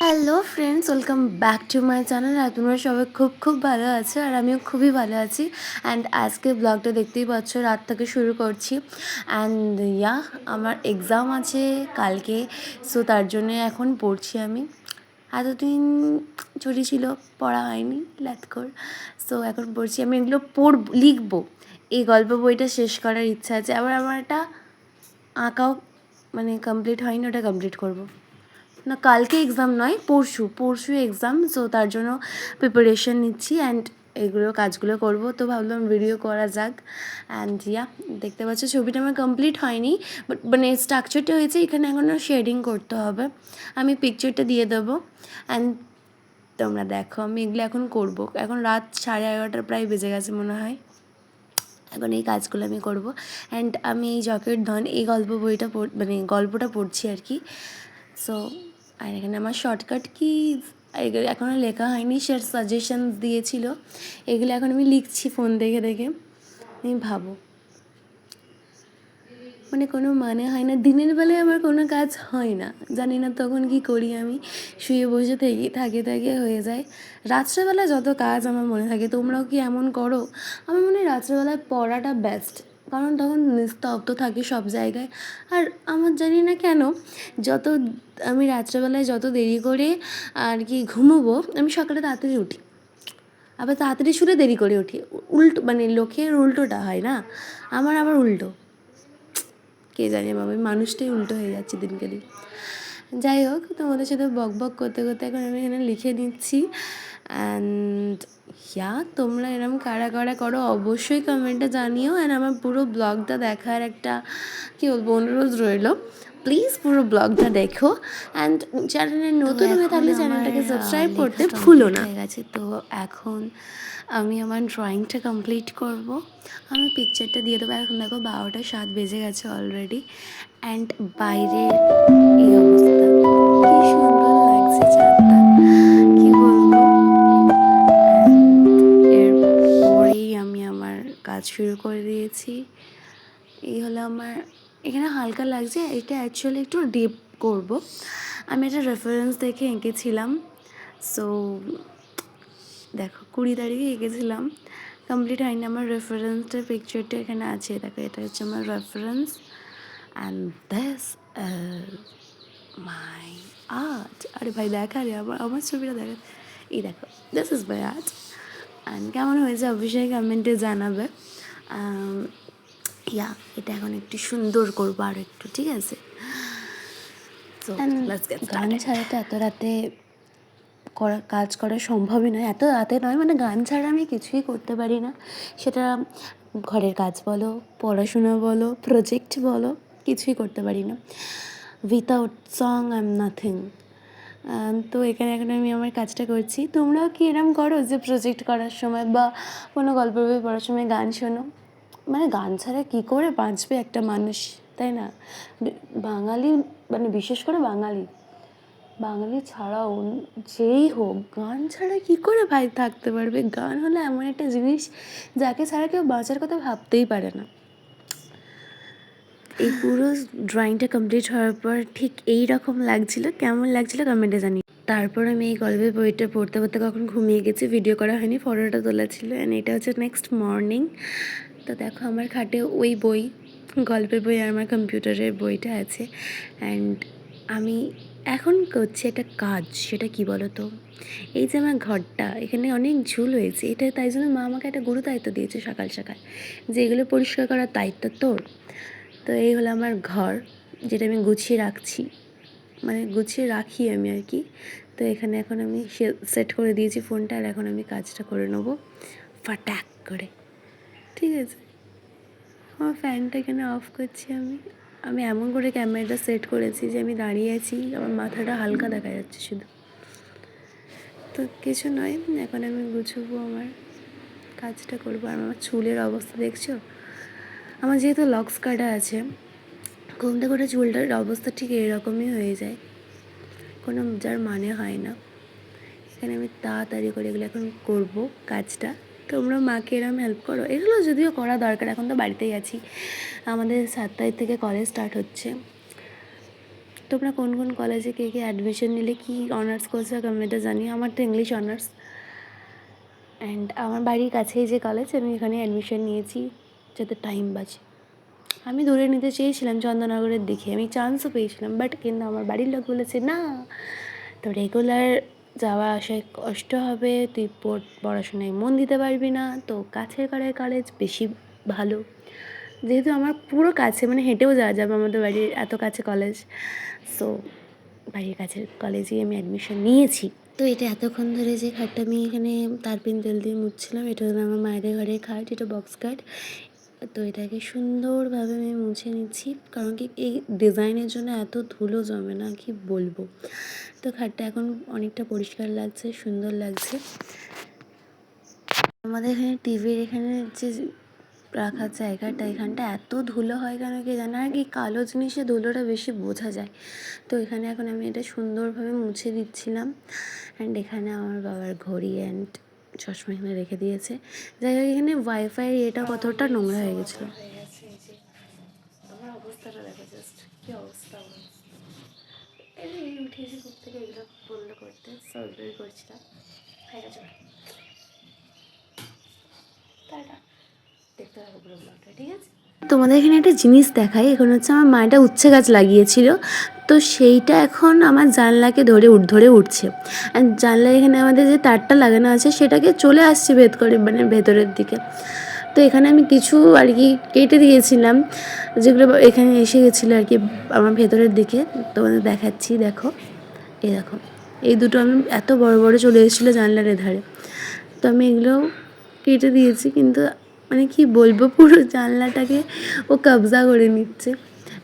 Hello friends, welcome back to my channel. আর তোমরা সবাই খুব খুব ভালো আছো, আর আমিও খুবই ভালো আছি। অ্যান্ড আজকে ব্লগটা দেখতেই পাচ্ছ, রাত থেকে শুরু করছি। অ্যান্ড আমার এক্সাম আছে কালকে, সো তার জন্যে এখন পড়ছি আমি। এতদিন ছুটি ছিল, পড়া হয়নি ল্যাথকর। সো এখন পড়ছি আমি, এগুলো লিখবো। এই গল্প বইটা শেষ করার ইচ্ছা আছে। আবার আমার একটা আঁকাও কমপ্লিট হয়নি, ওটা কমপ্লিট করবো। না, কালকে এক্সাম নয়, পরশু এক্সাম। সো তার জন্য প্রিপারেশন নিচ্ছি অ্যান্ড এগুলো কাজগুলো করব। তো ভাবলাম ভিডিও করা যাক। অ্যান্ড দেখতে পাচ্ছ ছবিটা আমার কমপ্লিট হয়নি, বাট স্ট্রাকচারটা হয়েছে। এখানে এখনও শেডিং করতে হবে। আমি পিকচারটা দিয়ে দেবো অ্যান্ড তোমরা দেখো। আমি এগুলো এখন করবো। এখন রাত 11:30 প্রায় বেজে গেছে মনে হয়। এখন এই কাজগুলো আমি করব। অ্যান্ড আমি এই জকের ধন এই বইটা গল্পটা পড়ছি আর কি। সো আর এখানে আমার শর্টকাট কি এগুলো এখনও লেখা হয়নি, সে সাজেশন দিয়েছিল, এগুলো এখন আমি লিখছি ফোন দেখে দেখে। আমি ভাবো কোনো হয় না, দিনের বেলায় আমার কোনো কাজ হয় না, জানি না তখন কি করি। আমি শুয়ে বসে থাকে হয়ে যায়। রাত্রেবেলা যত কাজ আমার মনে থাকে, তোমরাও কি এমন করো? আমার মনে হয় রাত্রেবেলায় পড়াটা বেস্ট, কারণ তখন নিস্তব্ধ থাকে সব জায়গায়। আর আমার জানি না কেন, যত আমি রাত্রেবেলায় যত দেরি করে আর কি ঘুমোবো, আমি সকালে তাড়াতাড়ি উঠি। আবার তাড়াতাড়ি শুলে দেরি করে উঠি। উল্টো লোকের উল্টোটা হয় না, আমার আবার উল্টো। কে জানে বাবা, মানুষটাই উল্টো হয়ে যাচ্ছে দিনকে দিন। যাই হোক, তোমাদের সাথে বক বক করতে করতে এখন আমি এখানে লিখে নিচ্ছি। অ্যান্ড তোমরা এরকম কারা কারা করো অবশ্যই কমেন্টে জানিও। অ্যান্ড আমার পুরো ব্লগটা দেখার একটা কী বলবো অনুরোধ রইলো। প্লিজ পুরো ব্লগটা দেখো। অ্যান্ড চ্যানেলে নতুন হয়ে থাকলে চ্যানেলটাকে সাবস্ক্রাইব করতে ভুলো না। হয়ে গেছে, তো এখন আমি আমার ড্রয়িংটা কমপ্লিট করব। আমি পিকচারটা দিয়ে দেবো। এখন দেখো 12:07 বেজে গেছে অলরেডি। অ্যান্ড বাইরে এই অবস্থা, কি সুন্দর লাগছে চাঁদটা, কি বলবো। এরপরেই আমি আমার কাজ শুরু করে দিয়েছি। এই হলো আমার, এখানে হালকা লাগছে। এটা অ্যাকচুয়ালি একটু ডিপ করব। আমি একটা রেফারেন্স দেখে এঁকেছিলাম। সো দেখো 20 তারিখে এঁকেছিলাম, কমপ্লিট হয়নি। আমার রেফারেন্সটার পিকচারটা এখানে আছে, দেখো এটা হচ্ছে আমার reference. And this is my art. আরে ভাই দেখা রে, আমার ছবিটা দেখা। এই দেখো, this is my art. And কেমন হয়েছে অবশ্যই কমেন্টে জানাবে। এটা এখন একটু সুন্দর করবো আর একটু, ঠিক আছে? গান ছাড়া তো এত রাতে কাজ করা সম্ভবই নয়, এত রাতে নয়, গান ছাড়া আমি কিছুই করতে পারি না। সেটা ঘরের কাজ বলো, পড়াশোনা বলো, প্রজেক্ট বলো, কিছুই করতে পারি না। Without song I am nothing. তো এখানে এখন আমি আমার কাজটা করছি। তোমরাও কি এরম করো যে প্রজেক্ট করার সময় বা কোনো গল্পের বই পড়ার সময় গান শোনো? গান ছাড়া কী করে বাঁচবে একটা মানুষ, তাই না? বাঙালি, বিশেষ করে বাঙালি ছাড়াও যেই হোক, গান ছাড়া কী করে ভাই থাকতে পারবে? গান হলো এমন একটা জিনিস যাকে ছাড়া কেউ বাঁচার কথা ভাবতেই পারে না। এই পুরো ড্রয়িংটা কমপ্লিট হওয়ার পর ঠিক এই রকম লাগছিল। কেমন লাগছিল কমেন্টে জানি। তারপর আমি এই গল্পের বইটা পড়তে পড়তে কখন ঘুমিয়ে গেছি, ভিডিও করা হয়নি, ফটোটা তোলা ছিল। অ্যান্ড এটা হচ্ছে নেক্সট মর্নিং। তো দেখো আমার খাটে ওই বই, গল্পের বই আর আমার কম্পিউটারের বইটা আছে। অ্যান্ড আমি এখন করছি একটা কাজ, সেটা কি বলো তো, এই যে আমার ঘরটা, এখানে অনেক ঝুল হয়েছে। এটা তাই জন্য মা আমাকে একটা গুরু দায়িত্ব দিয়েছে সকাল সকাল, যে এগুলো পরিষ্কার করার দায়িত্ব তোর। তো এই হলো আমার ঘর, যেটা আমি গুছিয়ে রাখছি, গুছিয়ে রাখি আমি আর কি। তো এখানে এখন আমি সেট করে দিয়েছি ফোনটা, আর এখন আমি কাজটা করে নেবো ফাটাক করে, ঠিক আছে? আমার ফ্যানটা এখানে অফ করছি আমি। আমি এমন করে ক্যামেরাটা সেট করেছি যে আমি দাঁড়িয়ে আছি, আমার মাথাটা হালকা দেখা যাচ্ছে শুধু। তো কিছু নয়, এখন আমি গুছবো, আমার কাজটা করবো। আর আমার চুলের অবস্থা দেখছো? আমার যেহেতু লক্স কাটা আছে, ঘুমতে করে চুলটার অবস্থা ঠিক এরকমই হয়ে যায়, কোনো যার হয় না। এখানে আমি তাড়াতাড়ি করে এগুলো এখন করবো কাজটা। তোমরা মাকে এরম হেল্প করো। এগুলো যদিও করা দরকার, এখন তো বাড়িতেই আছি, আমাদের 7 তারিখ থেকে কলেজ স্টার্ট হচ্ছে। তোমরা কোন কোন কলেজে কে কে অ্যাডমিশন নিলে, কী অনার্স করছো কমেন্টে জানিও। আমার তো ইংলিশ অনার্স, অ্যান্ড আমার বাড়ির কাছেই যে কলেজ, আমি এখানে অ্যাডমিশন নিয়েছি যাতে টাইম বাঁচে। আমি দূরে নিতে চেয়েছিলাম চন্দননগরের দিকে, আমি চান্সও পেয়েছিলাম, বাট কিন্তু আমার বাড়ির লোক বলেছে না, তো রেগুলার যাওয়া আসায় কষ্ট হবে, তুই পড়াশোনায় মন দিতে পারবি না, তো কাছের কলেজ বেশি ভালো। যেহেতু আমার পুরো কাছে, মানে হেঁটেও যাওয়া যাবে আমাদের বাড়ির এত কাছে কলেজ, সো বাড়ির কাছের কলেজেই আমি অ্যাডমিশন নিয়েছি। তো এটা এতক্ষণ ধরে যে খাটটা আমি এখানে তারপিন তেল দিয়ে মুছছিলাম, এটা হলো আমার মায়ের ঘরের খাট, এটা বক্স খাট। তো এটাকে সুন্দরভাবে আমি মুছে নিচ্ছি, কারণ কি এই ডিজাইনের জন্য এত ধুলো জমে না, কি বলবো। তো খাটটা এখন অনেকটা পরিষ্কার লাগছে, সুন্দর লাগছে। আমাদের এখানে টিভির এখানে যে রাখার জায়গাটা, এখানটা এত ধুলো হয় কেন কি জানে, আর কি কালো জিনিসে ধুলোটা বেশি বোঝা যায়। তো এখানে এখন আমি এটা সুন্দরভাবে মুছে দিচ্ছিলাম। অ্যান্ড এখানে আমার বাবার ঘড়ি অ্যান্ড চশমা এখানে রেখে দিয়েছে। যাই হোক, এখানে ওয়াইফাই এটা কতটা নোংরা হয়ে গেছিলো। আমার অবস্থাটা দেখো, জাস্ট কি অবস্থা আমার। এই উঠেছি ঘুম থেকে, এগুলো বন্ধ করতে সার্জারি করছিলাম। হয়ে গেছে, দেখতে হবে পুরো ব্লগটা, ঠিক আছে। তোমাদের এখানে একটা জিনিস দেখাই, এখন হচ্ছে আমার মা একটা উচ্ছে গাছ লাগিয়েছিল, তো সেইটা এখন আমার জানলাকে ধরে উঠছে। আর জানলা এখানে আমাদের যে তারটা লাগানো আছে সেটাকে চলে আসছে ভেদ করে, মানে ভেতরের দিকে। তো এখানে আমি কিছু আর কি কেটে দিয়েছিলাম, যেগুলো এখানে এসে গেছিলো আর কি আমার ভেতরের দিকে। তোমাদের দেখাচ্ছি, দেখো, এই দেখো, এই দুটো আমি এত বড় বড় চলে এসেছিলো জানলার ধারে, তো আমি এগুলো কেটে দিয়েছি। কিন্তু মানে কি বলবো, পুরো জানলাটাকে ও কবজা করে নিচ্ছে।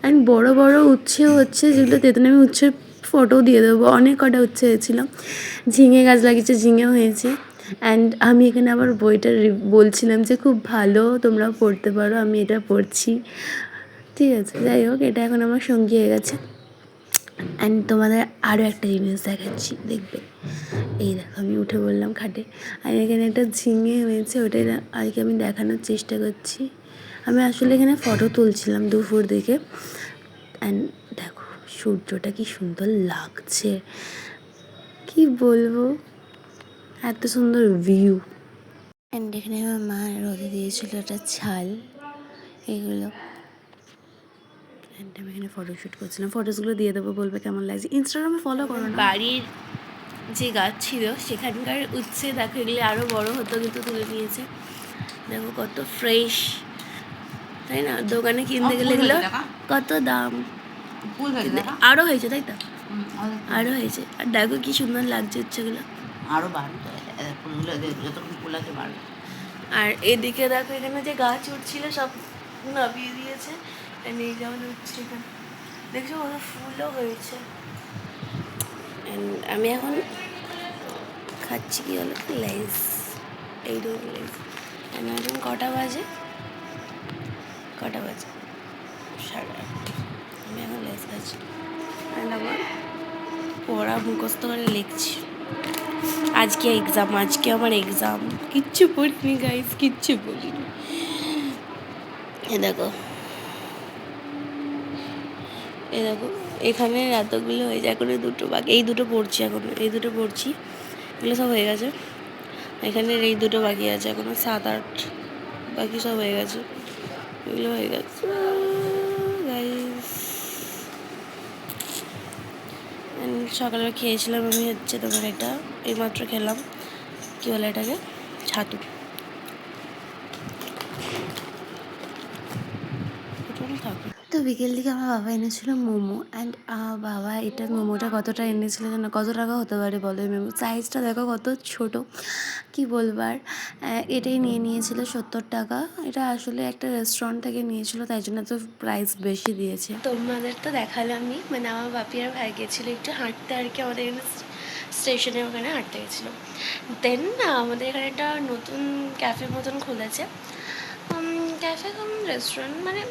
অ্যান্ড বড় বড় উচ্ছেও হচ্ছে, যেগুলো তেতন আমি উচ্ছের ফটো দিয়ে দেবো, অনেক কটা উচ্ছে হয়েছিল। ঝিঙে গাছ লাগিয়েছে, ঝিঙেও হয়েছে। অ্যান্ড আমি এখানে আবার বইটা বলছিলাম যে খুব ভালো, তোমরাও পড়তে পারো, আমি এটা পড়ছি, ঠিক আছে। যাই হোক, এটা এখন আমার সঙ্গী হয়ে গেছে। অ্যান্ড তোমাদের আরও একটা জিনিস দেখাচ্ছি, দেখবে। এই দেখো, আমি উঠে বললাম খাটে, আর এখানে একটা ঝিঙে হয়েছে, ওটাই আর কি আমি দেখানোর চেষ্টা করছি। আমি আসলে এখানে ফটো তুলছিলাম দুপুর দিকে। অ্যান্ড দেখো সূর্যটা কি সুন্দর লাগছে, কি বলবো, এত সুন্দর ভিউ। অ্যান্ড এখানে আমার মা রোদে দিয়েছিল একটা ছাল, এইগুলো। অ্যান্ড আমি এখানে ফটোশ্যুট করছিলাম, ফটোসগুলো দিয়ে দেবো, বলবে কেমন লাগছে। ইনস্টাগ্রামে ফলো করো না। বাড়ির যে গাছ ছিল সেখানকার উচ্ছে দেখো, এগুলি আরও বড় হতো, কিন্তু তুলে নিয়েছে। দেখো কত ফ্রেশ, তাই না? দোকানে কিনতে গেলে এগুলো কত দাম, আরও হয়েছে, তাই তো, আরও হয়েছে। আর দেখো কি সুন্দর লাগছে উচ্ছেগুলো, আরও বাড়বে ফুলগুলো, যতক্ষণ ফুল আছে বাড়বে। আর এদিকে দেখো, এখানে যে গাছ উঠছিল সব নামিয়ে দিয়েছে। এই যেমন উঠছে এখানে, দেখছো কত ফুলও হয়েছে। আমি এখন খাচ্ছি কি হলো, লেস, এই দুটো লেস। এখন কটা বাজে 8:30। আমি এখন লেস খাচ্ছি, আর আমার পড়া মুখস্থ করে লিখছি। আজকে আমার এক্সাম, কিচ্ছু পড়িনি গাইস, কিচ্ছু পড়িনি। দেখো, এখানে এতগুলো হয়ে যায়, এখন দুটো বাকি, এই দুটো পড়ছি, এগুলো সব হয়ে গেছে। এখানের এই দুটো বাকি আছে, এখনো 7-8 বাকি, সব হয়ে গেছে, এগুলো হয়ে গেছে গাইস। সকালে খেয়েছিলাম আমি হচ্ছে তোমার এটা, এইমাত্র খেলাম, কী বলে এটাকে, ছাতু। তো বিকেল দিকে আমার বাবা এনেছিল মোমো। অ্যান্ড বাবা এটা মোমোটা কতটা এনেছিল যেন, কত টাকা হতে পারে বলো, মোমো সাইজটা দেখো কত ছোট, কি বলবার। এটাই নিয়েছিল 70 টাকা। এটা আসলে একটা রেস্টুরেন্ট থেকে নিয়েছিল, তাই জন্য তো প্রাইস বেশি দিয়েছে। তোমাদের তো দেখালামই, মানে আমার বাপি আর ভাই গেছিলো একটু হাঁটতে আর কি, আমাদের এখানে স্টেশনের ওখানে হাঁটতে গেছিলো। দেন না আমাদের এখানে একটা নতুন ক্যাফে মতন খুলেছে, ক্যাফে কাম রেস্টুরেন্ট, মানে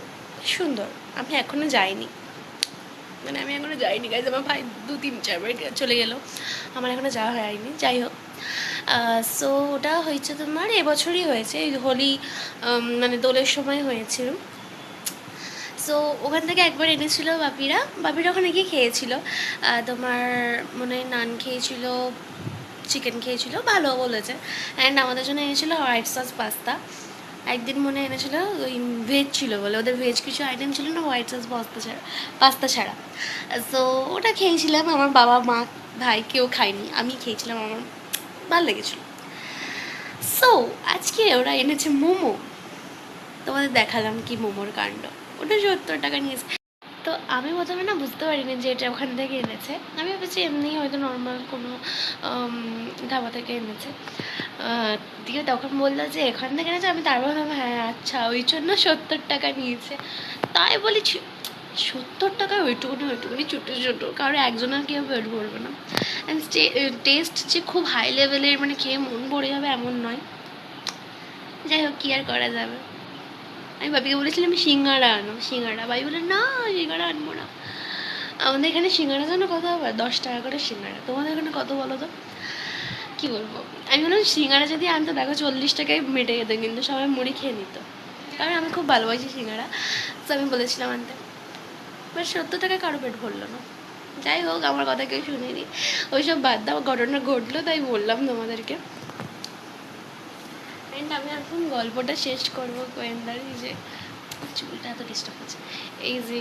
সুন্দর। আমি এখনও যাইনি গাইজ, আমার ভাই 2-3-4 বার চলে গেল, আমার এখনও যাওয়া হয়নি। যাই হোক, সো ওটা হয়েছে তোমার এবছরই হয়েছে, এই হোলি মানে দোলের সময় হয়েছিল। সো ওখান থেকে একবার এনেছিল বাপিরা ওখানে গিয়ে খেয়েছিল, তোমার মনে হয় নান খেয়েছিল, চিকেন খেয়েছিল, ভালো বলেছে। অ্যান্ড আমাদের জন্য এনেছিল হোয়াইট সস পাস্তা। একদিন মনে এনেছিল ওই ভেজ ছিল বলে, ওদের ভেজ কিছু আইটেম ছিল না হোয়াইট সস পাস্তা ছাড়া। সো ওটা খেয়েছিলাম, আমার বাবা মা ভাই কেউ খায়নি, আমি খেয়েছিলাম, আমার ভালো লেগেছিলো। সো আজকে ওরা এনেছে মোমো, তোমাদের দেখালাম কি মোমোর কাণ্ড। ওটা 70 টাকা নিয়েছে। তো আমি প্রথমে না বুঝতে পারিনি যে এটা ওখান থেকে এনেছে, আমি ভেবেছি এমনি হয়তো নর্মাল কোনো ধাবা থেকে এনেছে। দিয়ে তখন বললো যে এখান থেকে এনেছে, আমি তারপর ভাবলাম হ্যাঁ আচ্ছা ওই জন্য 70 টাকা নিয়েছে। তাই বলেছি 70 টাকায় ওইটুকুনি ছোটো ছোটো, কারণ একজনের কেউ পেট ভরবে না। অ্যান্ড টেস্ট যে খুব হাই লেভেলের, মানে খেয়ে মন ভরে যাবে এমন নয়। যাই হোক, কী আর করা যাবে। আমি বাপিকে বলেছিলাম সিঙ্গাড়া আনো, সিঙ্গাড়া, বাবি বলে না সিঙ্গাড়া আনবো না। আমাদের এখানে সিঙ্গাড়া জন্য কত হবে, 10 টাকা করে সিঙ্গাড়া, তোমাদের এখানে কত বলো তো? কী বলবো, আমি বললাম সিঙ্গাড়া যদি আনতো দেখো 40 টাকায় মেটে যেত, কিন্তু সবাই মুড়ি খেয়ে নিত, কারণ আমি খুব ভালোবাসি সিঙ্গাড়া। তো আমি বলেছিলাম আনতে, বাট 70 টাকায় কারো পেট ভরলো না। যাই হোক, আমার কথা কেউ শুনিনি, ওইসব বাদ দাও, ঘটনা ঘটলো তাই বললাম তোমাদেরকে। অ্যান্ড আমি এখন গল্পটা শেষ করবো গোয়েন্দার, এই যে চুলটা এত ডিস্টার্ব হচ্ছে, এই যে